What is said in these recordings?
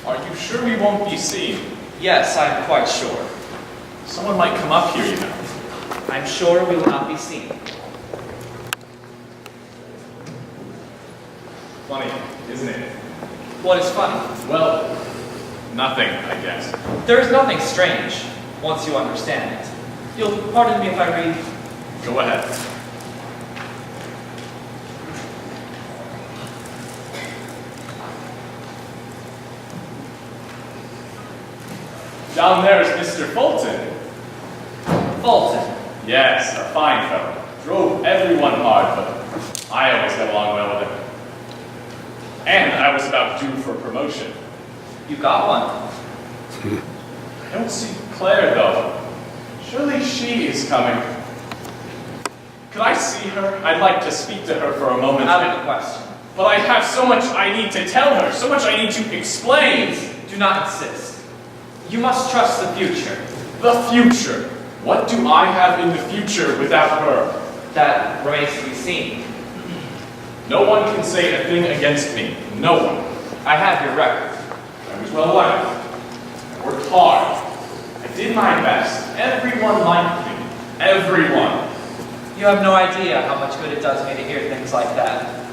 Are you sure we won't be seen? Yes, I'm quite sure. Someone might come up here, you know. I'm sure we will not be seen. Funny, isn't it? What is funny? Well, nothing, I guess. There is nothing strange, once you understand it. You'll pardon me if I read. Go ahead. Down there is Mr. Fulton. Fulton. Yes, a fine fellow. Drove everyone hard, but I always got along well with him. And I was about due for promotion. You got one. I don't see Claire, though. Surely she is coming. Could I see her? I'd like to speak to her for a moment. Out of the question. But I have so much I need to tell her, so much I need to explain. Please, do not insist. You must trust the future. The future. What do I have in the future without her? That remains to be seen. No one can say a thing against me. No one. I have your record. I was well liked. I worked hard. I did my best. Everyone liked me. Everyone. You have no idea how much good it does me to hear things like that.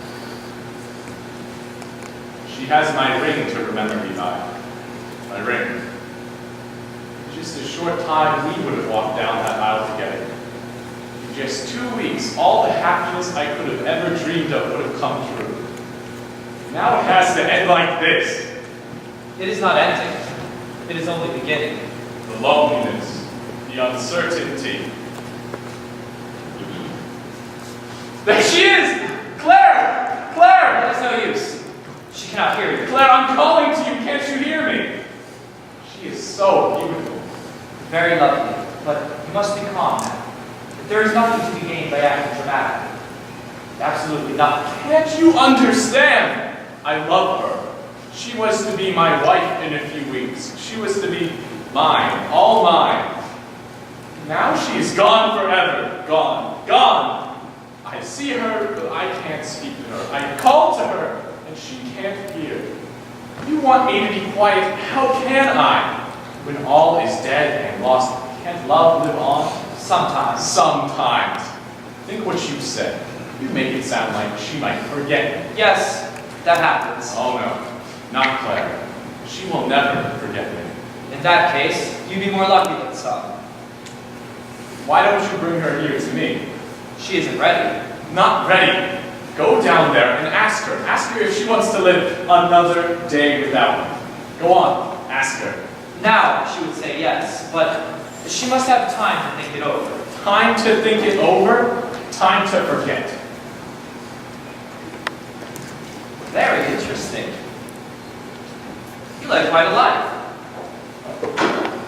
She has my ring to remember me by. My ring. In just a short time, we would have walked down that aisle together. In just 2 weeks, all the happiness I could have ever dreamed of would have come true. Now it has to end like this. It is not ending. It is only beginning. The loneliness, the uncertainty. There she is! Claire! Claire! That is no use. She cannot hear you. Claire, I'm calling to you. Can't you hear me? She is so beautiful. Very lovely, but you must be calm now. There is nothing to be gained by acting dramatically. Absolutely nothing. Can't you understand? I love her. She was to be my wife in a few weeks. She was to be mine, all mine. Now she is gone forever. Gone. Gone. I see her, but I can't speak to her. I call to her, and she can't hear. You want me to be quiet? How can I? When all is dead and lost, can't love live on? Sometimes. Sometimes. Think what you said. You make it sound like she might forget me. Yes, that happens. Oh no, not Claire. She will never forget me. In that case, you'd be more lucky than some. Why don't you bring her here to me? She isn't ready. Not ready. Go down there and ask her. Ask her if she wants to live another day without me. Go on, ask her. Now, she would say yes, but she must have time to think it over. Time to think it over, time to forget. Very interesting. You led quite a life.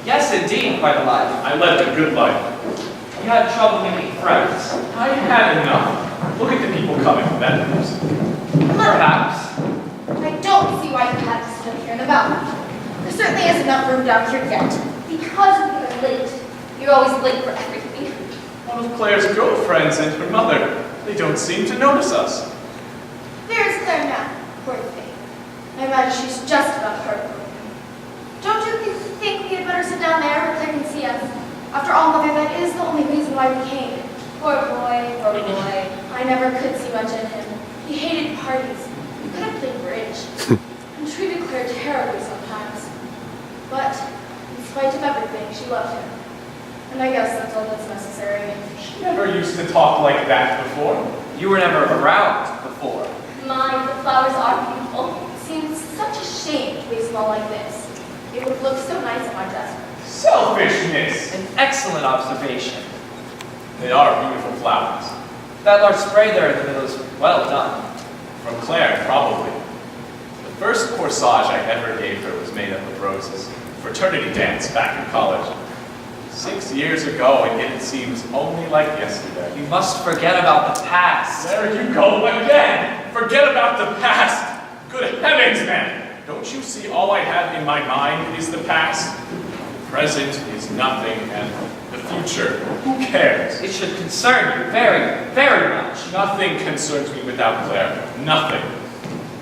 Yes, indeed, quite a life. I led a good life. You had trouble making friends. I had enough. Look at the people coming from bedrooms. Perhaps. I don't see why you had to sit up here in the balcony. There certainly isn't enough room down here yet. Because you are late. You're always late for everything. One of Claire's girlfriends and her mother. They don't seem to notice us. There's Claire now. Poor thing. I imagine she's just about heartbroken. Don't you think we had better sit down there where Claire can see us? After all, Mother, that is the only reason why we came. Poor boy, poor boy. I never could see much in him. He hated parties. He couldn't play bridge. And treated Claire terribly sometimes. But, in spite of everything, she loved him. And I guess that's all that's necessary. She never used to talk like that before. You were never around before. My, the flowers are beautiful. It seems such a shame to waste them all like this. It would look so nice on my dresser. Selfishness! An excellent observation. They are beautiful flowers. That large spray there in the middle is well done. From Claire, probably. The first corsage I ever gave her was made up of roses. Fraternity dance back in college. 6 years ago, and yet it seems only like yesterday. You must forget about the past. There you go again! Forget about the past! Good heavens, man! Don't you see all I have in my mind is the past? The present is nothing, and the future, who cares? It should concern you very, very much. Nothing concerns me without Claire. Nothing.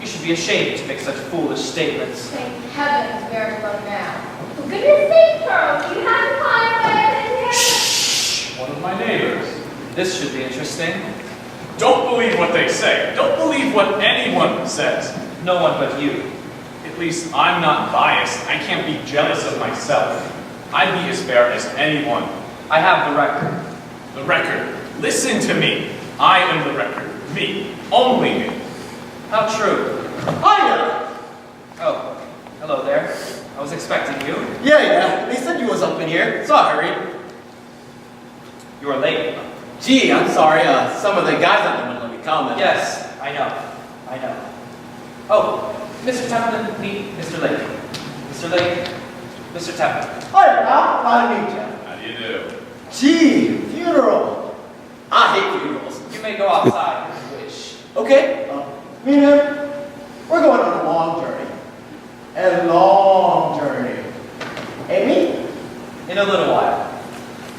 You should be ashamed to make such foolish statements. Thank heavens we are alone now. For goodness sake, Charles, you have a fire in here. Shh! One of my neighbors. This should be interesting. Don't believe what they say. Don't believe what anyone says. No one but you. At least I'm not biased. I can't be jealous of myself. I'd be as fair as anyone. I have the record. The record. Listen to me. I am the record. Me. Only me. How true. Hiya! Oh, hello there. I was expecting you. Yeah, they said you was up in here, so I hurried. You are late. Gee, I'm sorry, some of the guys out there wouldn't let me comment. Yes, I know. Oh, Mr. Templeton, meet Mr. Lake. Mr. Lake, Mr. Templeton. Hi, pal. Glad to meet you. How do you do? Gee, funeral. I hate funerals. You may go outside if you wish. Okay? Me and him, we're going on a long journey. A long journey. Amy? In a little while.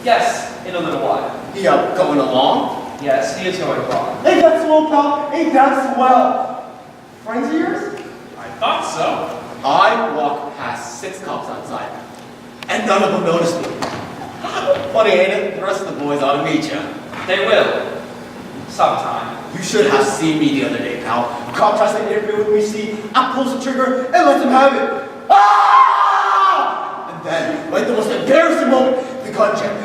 Yes, in a little while. Yeah, going along? Yes, he is going wrong. Ain't that swell, pal? Ain't that swell? Friends of yours? I thought so. I walked past 6 cops outside, and none of them noticed me. Funny, ain't it? The rest of the boys ought to meet you. They will. Sometime. You should have seen me the other day, pal. A cop tries to interfere with me, see, I pulls the trigger and lets him have it. Ah! And then, like the most embarrassing moment, the gun jam.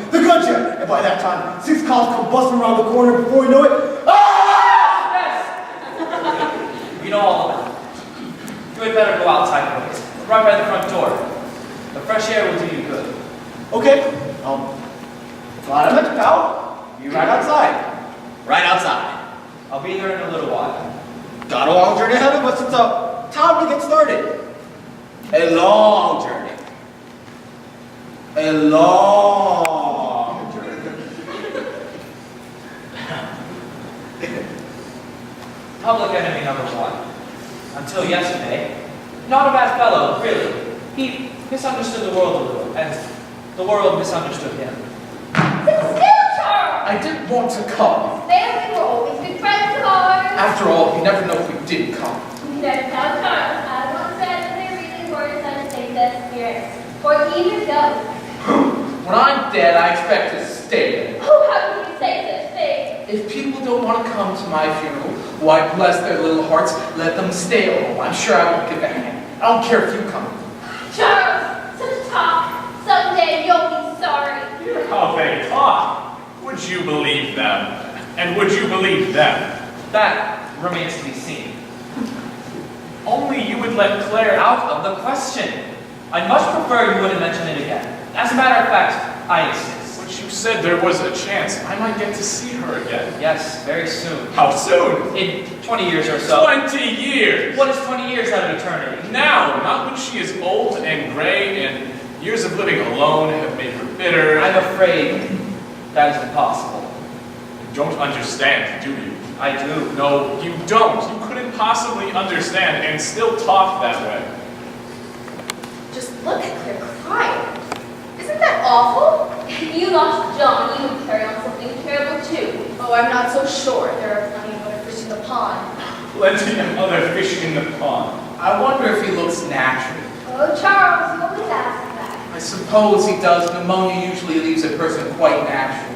And by that time, 6 cops come busting around the corner before you know it. Ah! Yes! We know all about it. You had better go outside, boys. Right by the front door. The fresh air will do you good. Okay, glad I met you, pal. You right outside. Right outside. I'll be there in a little while. Got a long journey ahead of us. It's time to get started. A long journey. A long journey. Public enemy number 1. Until yesterday, not a bad fellow, really. He misunderstood the world a little, and the world misunderstood him. Sit still, Charles. I didn't want to come. There we were always good friends of ours. After all, you never know if we did come. You never tell Charles. I once said that they really were such things as spirits, or even ghosts. When I'm dead, I expect to stay dead. Oh, how can you say such things? If people don't want to come to my funeral, why bless their little hearts, let them stay home. I'm sure I won't give a hang. I don't care if you come. Charles, such talk. Someday you'll be sorry. Hear how they talk. Would you believe them? And would you believe them? That remains to be seen. Only you would let Claire out. Out of the question. I'd much prefer you wouldn't mention it again. As a matter of fact, I insist. But you said there was a chance I might get to see her again. Yes, very soon. How soon? In 20 years or so. 20 years! What is 20 years out of eternity? Now, not when she is old and gray and years of living alone have made her bitter. I'm afraid that is impossible. You don't understand, do you? I do. No, you don't. You couldn't possibly understand and still talk that way. Just look at Claire crying. Isn't that awful? If you lost John, you would carry on something terrible too. Oh, I'm not so sure. There are plenty of other fish in the pond. Plenty of other fish in the pond. I wonder if he looks natural. Oh, Charles, you always ask that. I suppose he does. Pneumonia usually leaves a person quite natural.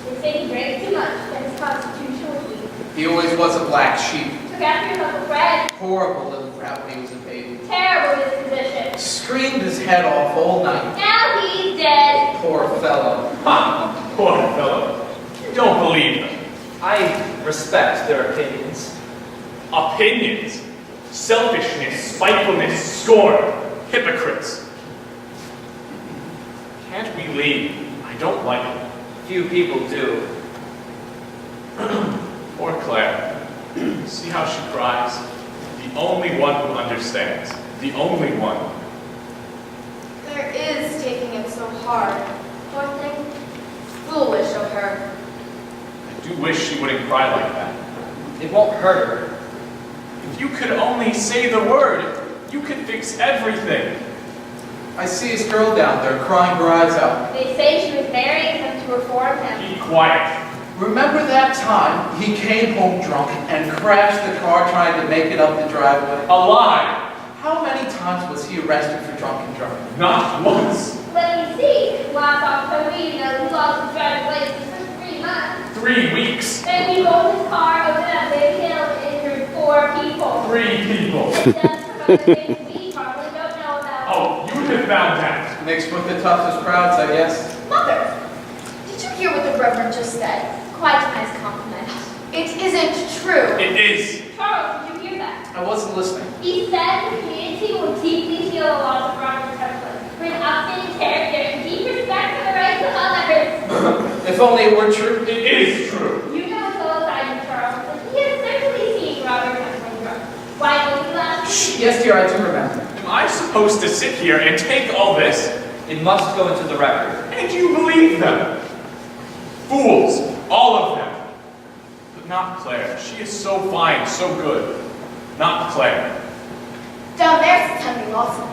They say he drank too much, and his constitution was weak. He always was a black sheep. Took after his Uncle Fred. Horrible little brat when he was a baby. Terrible disposition. Screamed his head off all night. Now he's dead. Poor fellow. Ha! Poor fellow. You don't believe them. I respect their opinions. Opinions. Selfishness, spitefulness, scorn. Hypocrites. Can't we leave? I don't like it. Few people do. Poor Claire. See how she cries? The only one who understands. The only one. Claire is taking it so hard. Poor thing. Foolish of her. I do wish she wouldn't cry like that. It won't hurt her. If you could only say the word, you could fix everything. I see his girl down there crying her eyes out. They say she was marrying him to reform him. Be quiet. Remember that time he came home drunk and crashed the car trying to make it up the driveway? A lie. How many times was he arrested for drunken driving? Not once. Let me see. Last October, he lost his driver's license for 3 months. 3 weeks. Then he rolled his car over that big hill and injured 4 people. 3 people. The deaths from other things we probably don't know about. Oh, you have found that. Mixed with the toughest crowds, I guess. Mother, did you hear what the Reverend just said? Quite a nice compliment. It isn't true. It is. Charles, did you hear that? I wasn't listening. He said the community will deeply feel the loss of Robert Templin for an upstanding character and deep respect for the rights of others. If only it were true. It is true. You know as well as I do, Charles, that he has certainly seen Robert Templin drunk. Why didn't you last week? Yes, dear, I do remember. Am I supposed to sit here and take all this? It must go into the record. And you believe them? Fools, all of them. But not Claire. She is so fine, so good. Not Claire. Down there since Henry Lawson.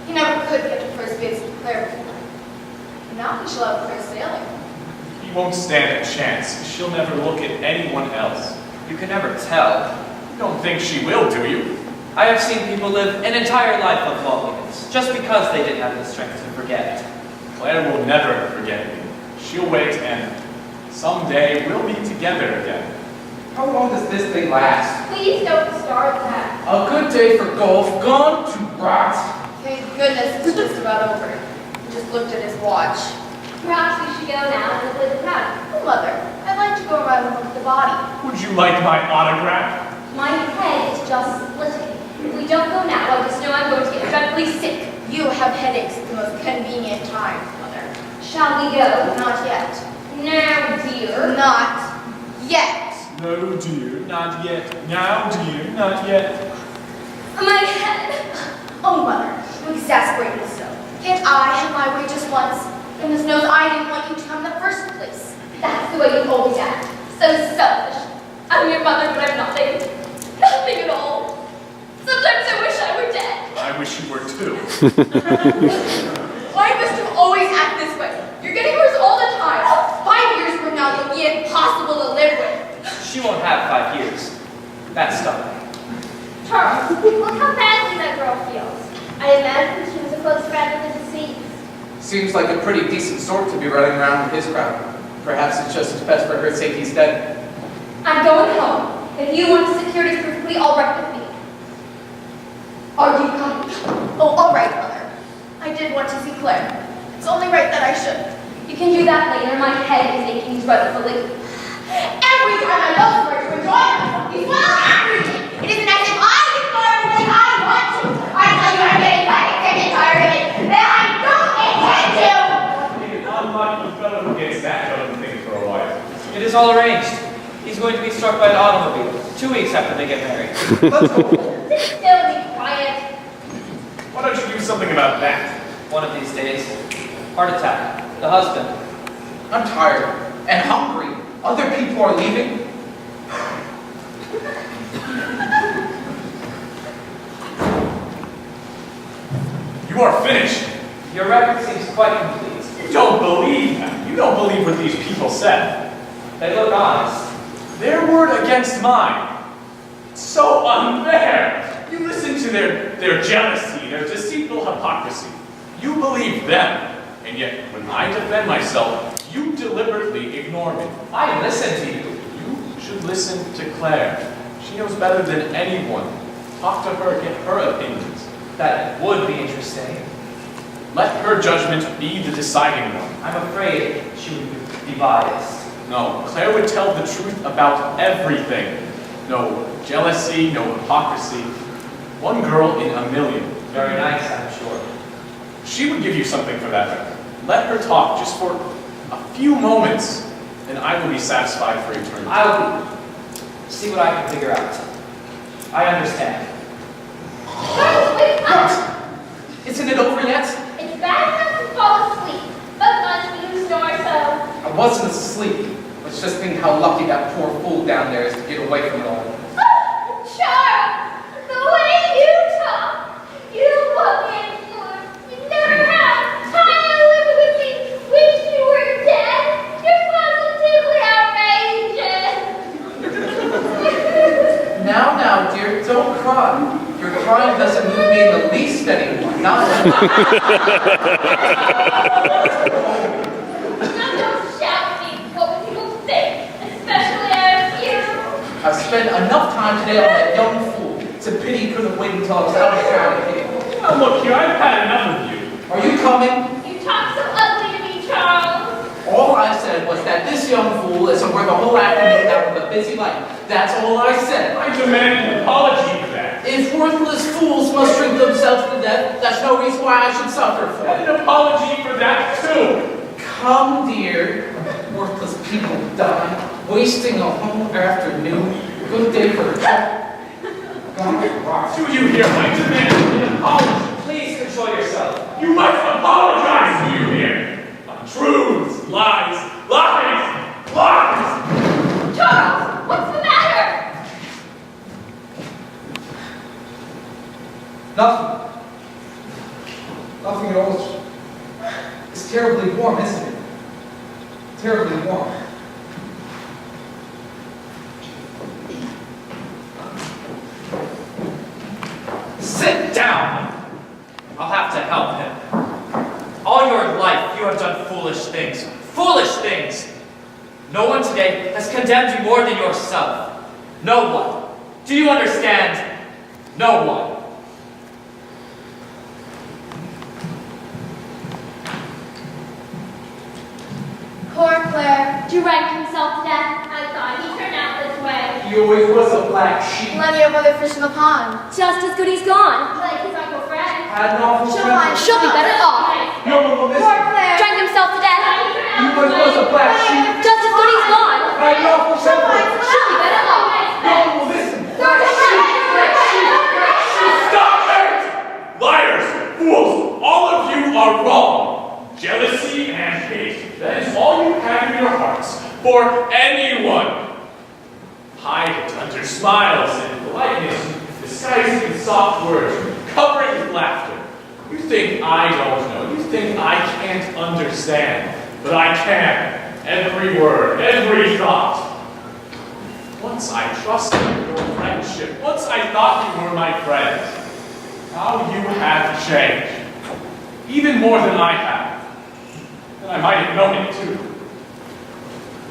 He never could get to first base with Claire before. Now he shall have Claire sailing. He won't stand a chance. She'll never look at anyone else. You can never tell. You don't think she will, do you? I have seen people live an entire life of loneliness just because they didn't have the strength to forget. Claire will never forget me. She'll wait and someday we'll be together again. How long does this thing last? Please don't start that. A good day for golf gone to rot. Thank goodness it's just about over. He just looked at his watch. Perhaps we should go now and look at the crowd. Oh, Mother, I'd like to go around and look at the body. Would you like my autograph? My head is just splitting. If we don't go now, I just know I'm going to get dreadfully sick. You have headaches at the most convenient times, Mother. Shall we go? Not yet. Now, dear. Not yet. No, dear, not yet. Now, dear, not yet. My head. Oh, Mother, you exasperate me so. Can't I have my way just once? Goodness knows I didn't want you to come in the first place. That's the way you always act. So selfish. I'm your mother, but I'm nothing. Nothing at all. Sometimes I wish I were dead. I wish you were too. Why must you always act this way? You're getting worse all the time. 5 years from now, you'll be impossible to live with. She won't have 5 years. That's stubborn. Charles, look how badly that girl feels. I imagine she was a close friend of the deceased. Seems like a pretty decent sort to be running around with his crowd. Perhaps it's just as best for her sake he's dead. I'm going home. If you want the securities perfectly all right with me. Are you coming? Oh, all right, Mother. I did want to see Claire. It's only right that I should. You can do that later. My head is aching dreadfully. Every time I go somewhere to enjoy myself, you spoil everything. It isn't as if I can do everything I want to. I tell you I'm getting sick and tired of it, and I don't intend to. I'm not the fellow who gets that kind of thing for a while. It is all arranged. He's going to be struck by an automobile 2 weeks after they get married. Let's go. Sit still and be quiet. Why don't you do something about that? One of these days. Heart attack. The husband. I'm tired and hungry. Other people are leaving. You are finished. Your record seems quite complete. You don't believe that. You don't believe what these people said. They look honest. Their word against mine. It's so unfair. You listen to their jealousy, their deceitful hypocrisy. You believe them. And yet, when I defend myself, you deliberately ignore me. I listen to you. You should listen to Claire. She knows better than anyone. Talk to her, get her opinions. That would be interesting. Let her judgment be the deciding one. I'm afraid she would be biased. No, Claire would tell the truth about everything. No jealousy, no hypocrisy. One girl in a million. Very nice, I'm sure. She would give you something for that. Let her talk just for a few moments, and I will be satisfied for eternity. I'll see what I can figure out. I understand. Charles, wake up! Isn't it over yet? It's bad enough to fall asleep, but fun for you to snore so. I wasn't asleep. Let's just think how lucky that poor fool down there is to get away from it all. Oh, Charles, the way you talk, you walk in for. You never have time to live with me. Wish you were dead. You're positively outrageous. Not Now don't shout at me what people think, especially out here. I've spent enough time today on that young fool. It's a pity he couldn't wait until I was out of town here. Now look here, I've had enough of you. Are you coming? You talk so ugly to me, Charles. All I said was that this young fool isn't worth a whole afternoon out of a busy life. That's all I said. I demand an apology for that. If worthless fools must drink themselves to death, that's no reason why I should suffer for And it. an apology for that too. Come, dear. Worthless people die, wasting a whole afternoon. Good day for a chat. Do you hear? I demand an apology. Please control yourself. You must apologize, do you hear? Untruths, lies, lies, lies! Charles, what's the matter? Nothing. Nothing at all. It's terribly warm, isn't it? Terribly warm. Sit down! I'll have to help him. All your life, you have done foolish things. Foolish things! No one today has condemned you more than yourself. No one. Do you understand? No one. Poor Claire. Drank himself to death. I thought he turned out this way. He always was a black sheep. Plenty of other fish in the pond. Just as good he's gone. Like his Uncle Fred. Had an awful She'll temper. find- She'll be better off. No one will miss Poor him. Claire. Drank himself to death. He always was a black sheep. Just as good he's gone. Had an awful temper. She'll be better off. No one will listen. Black sheep. Black sheep. Black sheep. Stop it! Liars, fools, all of you are wrong. Jealousy and hate, that is all you have in your hearts for anyone. Hide it under smiles and politeness, disguising soft words, covering with laughter. You think I don't know, you think I can't understand, but I can. Every word, every thought. Once I trusted your friendship, once I thought you were my friend. How you have changed. Even more than I have. And I might have known it too.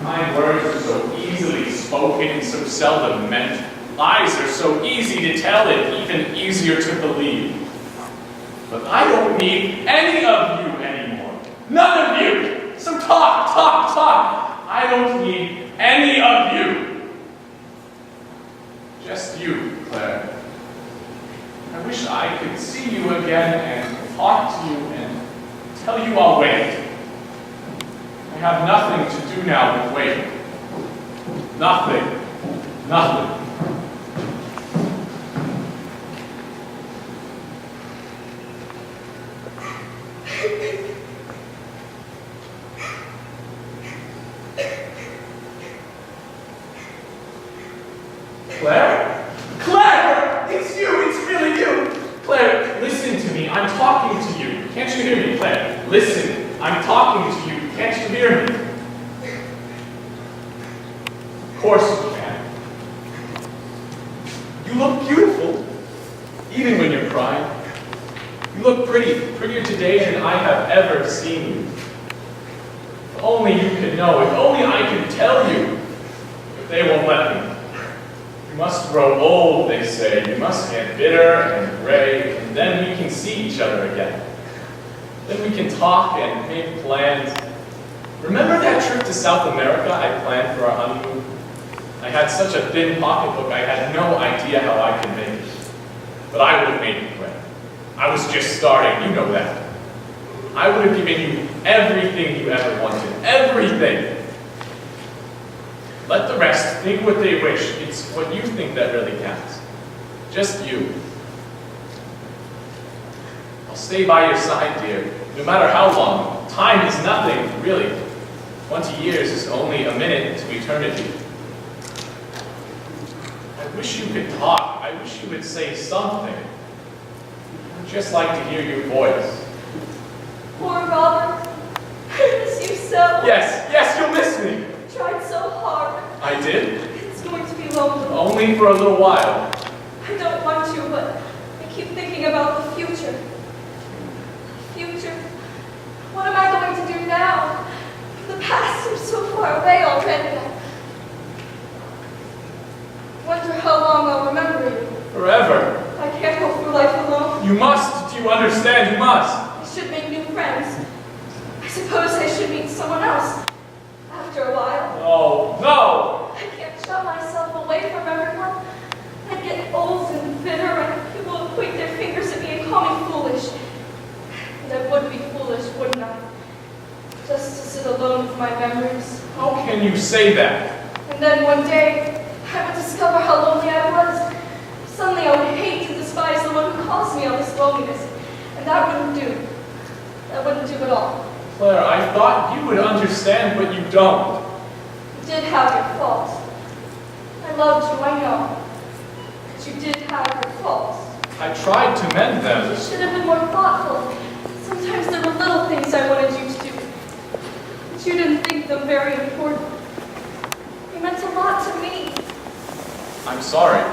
My words are so easily spoken and so seldom meant. Lies are so easy to tell and even easier to believe. But I don't need any of you anymore. None of you. So talk, talk, talk. I don't need any of you. Just you, Claire. I wish I could see you again and talk to you and tell you I'll wait. I have nothing to do now but wait. Nothing. Nothing. Claire? Claire! It's you! It's really you! Claire, listen to me. I'm talking to you. Can't you hear me, Claire? Listen. I'm talking to you. Can't you hear me? Of course you can. You look beautiful, even when you're crying. You look prettier today than I have ever seen you. If only you could know, if only I could tell you, but they won't let me. You must grow old, they say. You must get bitter and gray, and then we can see each other again. Then we can talk and make plans. Remember that trip to South America I planned for our honeymoon? I had such a thin pocketbook, I had no idea how I could make it. But I would have made it quick. I was just starting, you know that. I would have given you everything you ever wanted. Everything. Let the rest think what they wish. It's what you think that really counts. Just you. I'll stay by your side, dear, no matter how long. Time is nothing, really. 20 years is only a minute to eternity. I wish you could talk. I wish you would say something. I'd just like to hear your voice. Poor Robert. I miss you so. Yes, you'll miss me. Tried so hard. I did? It's going to be lonely. Only for a little while. I don't want to, but I keep thinking about the future. understand, you must. I should make new friends. I suppose I should meet someone else. After a while, No, no! I can't shut myself away from everyone. I get old and bitter, and people will point their fingers at me and call me foolish. And I would be foolish, wouldn't I? Just to sit alone with my memories. How can you say that? And then one day, I would discover how lonely I was. Suddenly I would hate and despise the one who caused me all this loneliness. And that wouldn't do. That wouldn't do at all. Claire, I thought you would understand, but you don't. You did have your faults. I loved you, I know. But you did have your faults. I tried to mend them. You should have been more thoughtful. Sometimes there were little things I wanted you to do. But you didn't think them very important. You meant a lot to me. I'm sorry.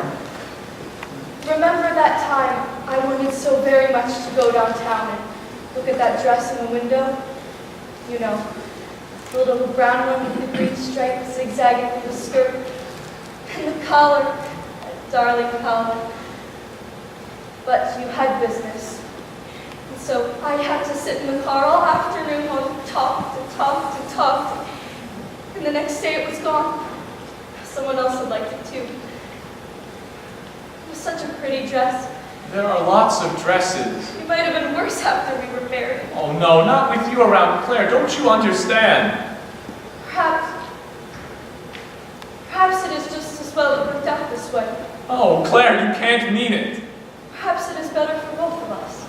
Remember that time I wanted so very much to go downtown and look at that dress in the window? You know, the little brown one with the green stripe zigzagging through the skirt. And the collar, that darling collar. But you had business. And so I had to sit in the car all afternoon while you talked and talked and talked. And the next day it was gone. Someone else had liked it too. It was such a pretty dress. There are lots of dresses. It might have been worse after we were married. Oh no, not with you around, Claire. Don't you understand? Perhaps it is just as well it worked out this way. Oh, Claire, you can't mean it. Perhaps it is better for both of us.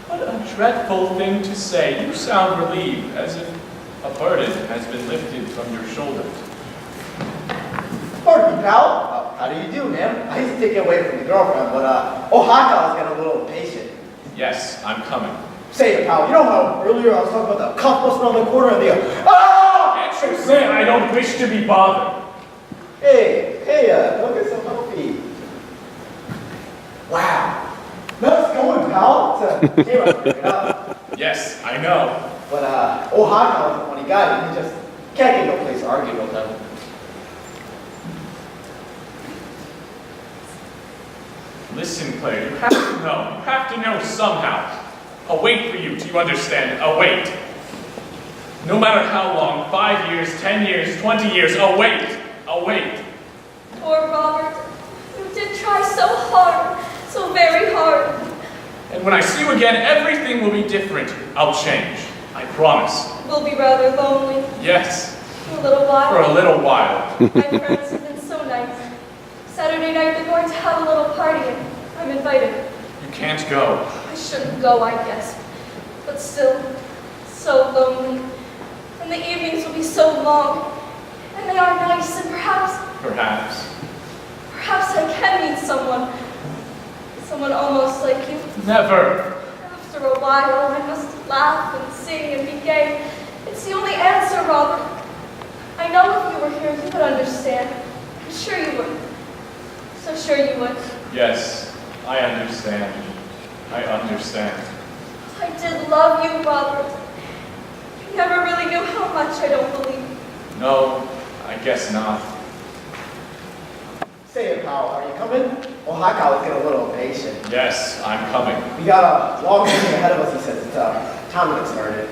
What a dreadful thing to say. You sound relieved, as if a burden has been lifted from your shoulders. Pardon me, pal. How do you do, man? I used to take you away from your girlfriend, but Ohaka's getting a little impatient. Yes, I'm coming. Say it, pal. You know how earlier I was talking about the cop busting on the corner and the ah! Can't you say I don't wish to be bothered? Hey, don't get so healthy. Wow. Nice going, pal. Came up to pick it up. Yes, I know. But Ohaka was a funny guy. You just can't get no place to argue with him. Listen, Claire, you have to know. You have to know somehow. I'll wait for you, do you understand? I'll wait. No matter how long, 5 years, 10 years, 20 years, I'll wait. I'll wait. Poor Robert. You did try so hard, so very hard. And when I see you again, everything will be different. I'll change. I promise. We'll be rather lonely Yes, for a little for while. a little while. My friends have been so nice. Saturday night they're going to have a little party and I'm invited. You can't go. I shouldn't go, I guess. But still, so lonely. And the evenings will be so long. And they are nice and perhaps Perhaps. I can meet someone. Someone almost like you. Never. After a while, I must laugh and sing and be gay. It's the only answer, Robert. I know if you were here, you would understand. I'm sure you would. So sure you would. Yes, I understand. I understand. I did love you, Robert. You never really knew how much, I don't believe. No, I guess not. Say it, pal. Are you coming? Ohaka was getting a little impatient. Yes, I'm coming. We got a long journey ahead of us, he says. It's time to get started.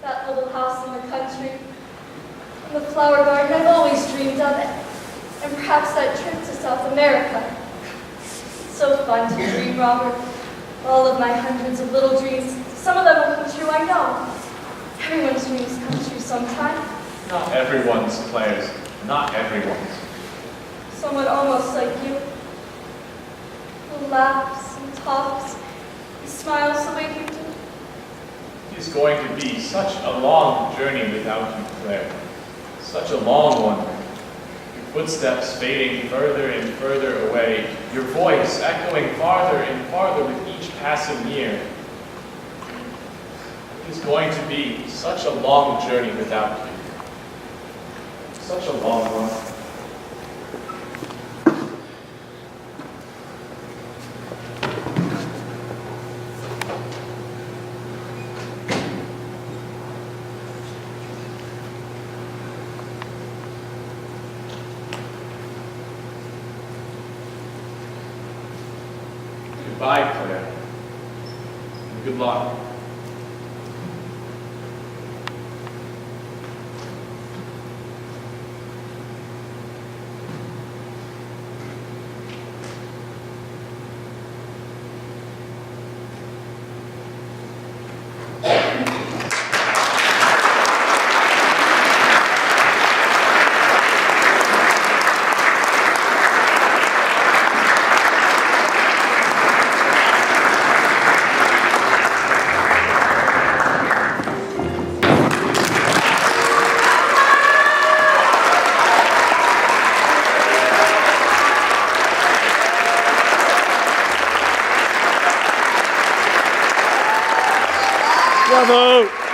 That little house in the country, and the flower garden, I've always dreamed of it. And perhaps that trip to South America. It's so fun to dream, Robert. All of my hundreds of little dreams, some of them will come true, I know. Everyone's dreams come true sometime. Not everyone's, Claire's. Not everyone's. Someone almost like you, who laughs and talks and smiles the way you do. It is going to be such a long journey without you, Claire. Such a long one. Your footsteps fading further and further away. Your voice echoing farther and farther with each passing year. It is going to be such a long journey without you. Such a long one. Goodbye, Claire. Good luck. Bravo!